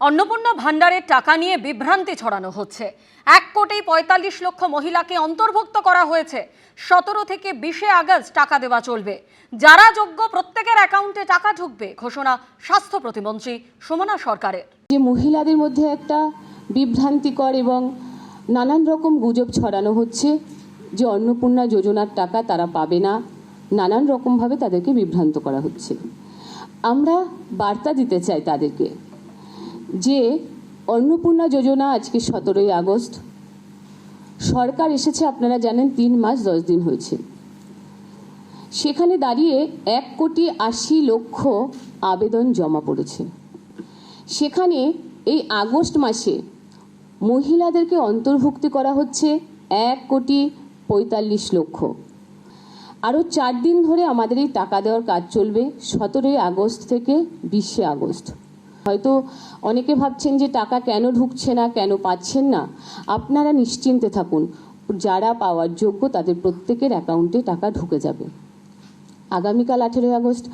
অন্নপূর্ণা ভান্ডারের টাকা নিয়ে বিভ্রান্তি ছড়ানো হচ্ছে। 1,45,00,000 মহিলাকে অন্তর্ভুক্ত করা হয়েছে। 17 থেকে 20 আগস্ট টাকা দেওয়া চলবে। যারা যোগ্য প্রত্যেকের অ্যাকাউন্টে টাকা ঢুকবে, ঘোষণা স্বাস্থ্য প্রতিমন্ত্রী সুমনা সরকারের। যে মহিলাদের মধ্যে একটা বিভ্রান্তিকর এবং নানান রকম গুজব ছড়ানো হচ্ছে যে অন্নপূর্ণা যোজনার টাকা তারা পাবে না, নানান রকমভাবে তাদেরকে বিভ্রান্ত করা হচ্ছে। আমরা বার্তা দিতে চাই তাদেরকে যে অন্নপূর্ণা যোজনা আজকে 17ই আগস্ট সরকার এসেছে, আপনারা জানেন 3 মাস 10 দিন হয়েছে। সেখানে দাঁড়িয়ে 1,80,00,000 আবেদন জমা পড়েছে। সেখানে এই আগস্ট মাসে মহিলাদেরকে অন্তর্ভুক্তি করা হচ্ছে 1,45,00,000। আরও 4 দিন ধরে আমাদের এই টাকা দেওয়ার কাজ চলবে, 17ই আগস্ট থেকে 20 আগস্ট। হয়তো অনেকে ভাবছেন যে টাকা কেন ঢুকছে না, কেন পাচ্ছেন না। আপনারা নিশ্চিন্তে থাকুন, যারা পাওয়ার যোগ্য তাদের প্রত্যেকের অ্যাকাউন্টে টাকা ঢুকে যাবে। আগামীকাল 18 আগস্ট,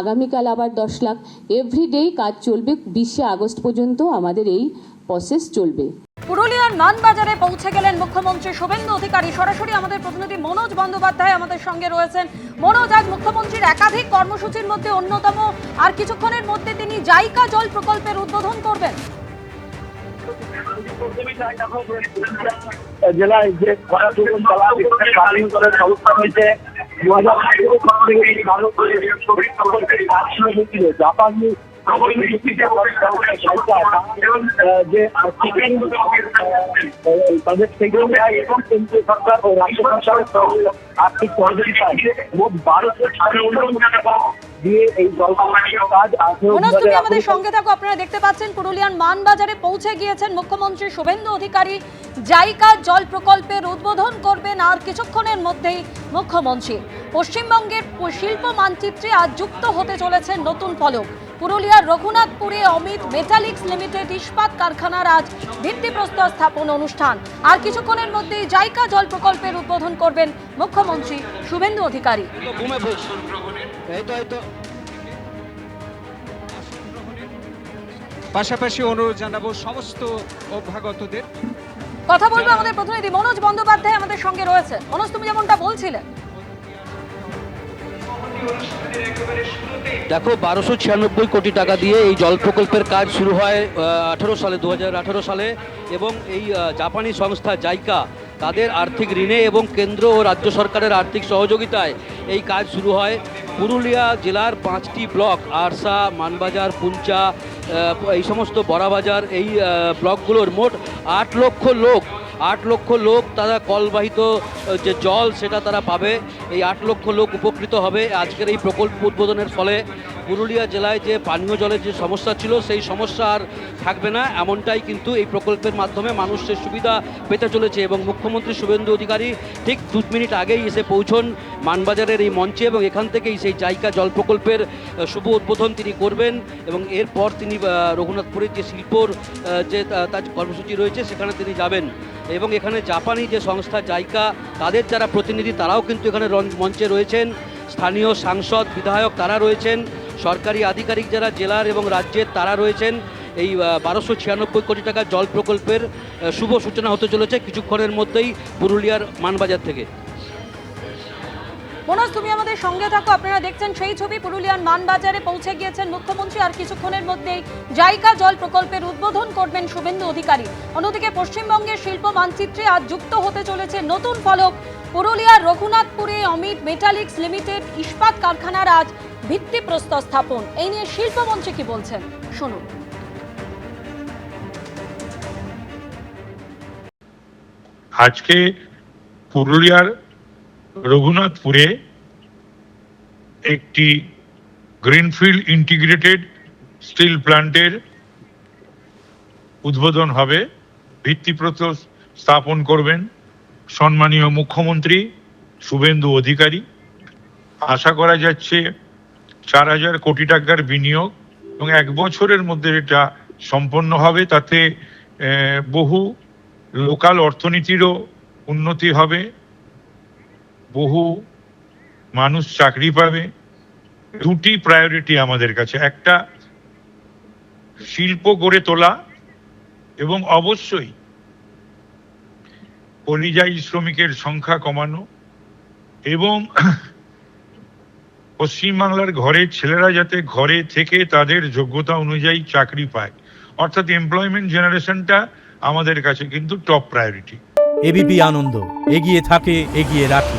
আগামীকাল আবার 10 লাখ, এভরিডেই কাজ চলবে। 20 আগস্ট পর্যন্ত আমাদের এই প্রসেস চলবে। পুরুলিয়ার মানবাজারে পৌঁছে গেলেন মুখ্যমন্ত্রী শুভেন্দু অধিকারী। সরাসরি আমাদের প্রতিনিধি মনোজ বন্দ্যোপাধ্যায় আমাদের সঙ্গে রয়েছেন। মনোজ, আজ মুখ্যমন্ত্রীর একাধিক কর্মসূচির মধ্যে অন্যতম, আর কিছুক্ষণের মধ্যে তিনি জাইকা জল প্রকল্পের উদ্বোধন করবেন। জেলায় যে সংস্থা হয়েছে জাপানি তাদের এবং কেন্দ্রীয় সরকার ও রাজ্য সরকারের আর্থিক সহযোগিতায় মোট 1200 টাকা দিয়ে এই কাজ আমাদের সঙ্গে থাকো। আপনারা দেখতে পাচ্ছেন পুরুলিয়ার মানবাজারে পৌঁছে গিয়েছেন মুখ্যমন্ত্রী শুভেন্দু অধিকারী। জাইকা জল প্রকল্পের উদ্বোধন করবেন আর কিছুক্ষণের মধ্যেই মুখ্যমন্ত্রী। পশ্চিমবঙ্গের শিল্প মানচিত্রে আজ যুক্ত হতে চলেছে নতুন ফলক। পুরুলিয়ার রঘুনাথপুরে অমিত মেটালিক্স লিমিটেড ইস্পাত কারখানার আজ ভিত্তিপ্রস্তর স্থাপন অনুষ্ঠান। আর কিছুক্ষণের মধ্যেই জাইকা জল প্রকল্পের উদ্বোধন করবেন মুখ্যমন্ত্রী শুভেন্দু অধিকারী। পাশাপাশি অনুরোধ জানাবো সমস্ত অভ্যাগতদের। কথা বলবো আমাদের প্রতিনিধি মনোজ বন্দ্যোপাধ্যায় আমাদের সঙ্গে রয়েছে। মনোজ, তুমি যেমনটা বলছিলে, দেখো 1296 কোটি টাকা দিয়ে এই জল প্রকল্পের কাজ শুরু হয় 2018 সালে এবং এই জাপানি সংস্থা জাইকা তাদের আর্থিক ঋণে এবং কেন্দ্র ও রাজ্য সরকারের আর্থিক সহযোগিতায় এই কাজ শুরু হয়। পুরুলিয়া জেলার 5টি ব্লক আরসা, মানবাজার, পুঞ্চা, এই সমস্ত বড়াবাজার, এই ব্লকগুলোর মোট 8 লক্ষ লোক তারা কলবাহিত যে জল সেটা তারা পাবে। এই 8 লক্ষ লোক উপকৃত হবে আজকের এই প্রকল্প উদ্বোধনের ফলে। পুরুলিয়া জেলায় যে পানীয় জলের যে সমস্যা ছিল সেই সমস্যা আর থাকবে না, এমনটাই কিন্তু এই প্রকল্পের মাধ্যমে মানুষের সুবিধা পেতে চলেছে। এবং মুখ্যমন্ত্রী শুভেন্দু অধিকারী ঠিক 2 মিনিট আগেই এসে পৌঁছন মানবাজারের এই মঞ্চে এবং এখান থেকেই সেই জাইকা জল প্রকল্পের শুভ উদ্বোধন তিনি করবেন। এবং এরপর তিনি রঘুনাথপুরের যে শিল্পর যে তার কর্মসূচি রয়েছে সেখানে তিনি যাবেন। এবং এখানে জাপানি যে সংস্থা জাইকা তাদের যারা প্রতিনিধি তারাও কিন্তু এখানে মঞ্চে রয়েছেন। স্থানীয় সাংসদ, বিধায়ক তারা রয়েছেন, সরকারি আধিকারিক যারা জেলার এবং রাজ্যের তারা রয়েছেন। এই 1296 কোটি টাকা জল প্রকল্পের শুভ সূচনা হতে চলেছে কিছুক্ষণের মধ্যেই পুরুলিয়ার মানবাজার থেকে। মনোজ, তুমি আমাদের সঙ্গে থাকো। আপনারা দেখছেন সেই ছবি। পুরুলিয়ার মানবাজারে পৌঁছে গিয়েছেন মুখ্যমন্ত্রী, আর কিছুক্ষণের মধ্যেই জাইকা জল প্রকল্পের উদ্বোধন করবেন শুভেন্দু অধিকারী। অন্যদিকে পশ্চিমবঙ্গের শিল্প মানচিত্রে আজ যুক্ত হতে চলেছে নতুন ফলক। পুরুলিয়ার রঘুনাথপুরে অমিত মেটালিক্স লিমিটেড ইস্পাত কারখানার আজ ভিত্তিপ্রস্তর স্থাপন। এই নিয়ে শিল্পমন্ত্রী কি বলছেন শুনুন। আজকে পুরুলিয়ার রঘুনাথপুরে একটি গ্রিনফিল্ড ইন্টিগ্রেটেড স্টিল প্ল্যান্টের উদ্বোধন হবে। ভিত্তিপ্রস্তর স্থাপন করবেন সম্মানীয় মুখ্যমন্ত্রী শুভেন্দু অধিকারী। আশা করা যাচ্ছে 4,000 কোটি টাকার বিনিয়োগ এবং 1 বছরের মধ্যে এটা সম্পন্ন হবে। তাতে বহু লোকাল অর্থনীতিরও উন্নতি হবে, বহু মানুষ চাকরি পাবে। 2টি প্রায়োরিটি আমাদের কাছে, একটা শিল্প গড়ে তোলা এবং অবশ্যই পরিযায়ী শ্রমিকের সংখ্যা কমানো এবং পশ্চিমবাংলার ঘরের ছেলেরা যাতে ঘরে থেকে তাদের যোগ্যতা অনুযায়ী চাকরি পায়, অর্থাৎ এমপ্লয়মেন্ট জেনারেশনটা আমাদের কাছে কিন্তু টপ প্রায়োরিটি। এবিপি আনন্দ, এগিয়ে থাকে, এগিয়ে রাখে।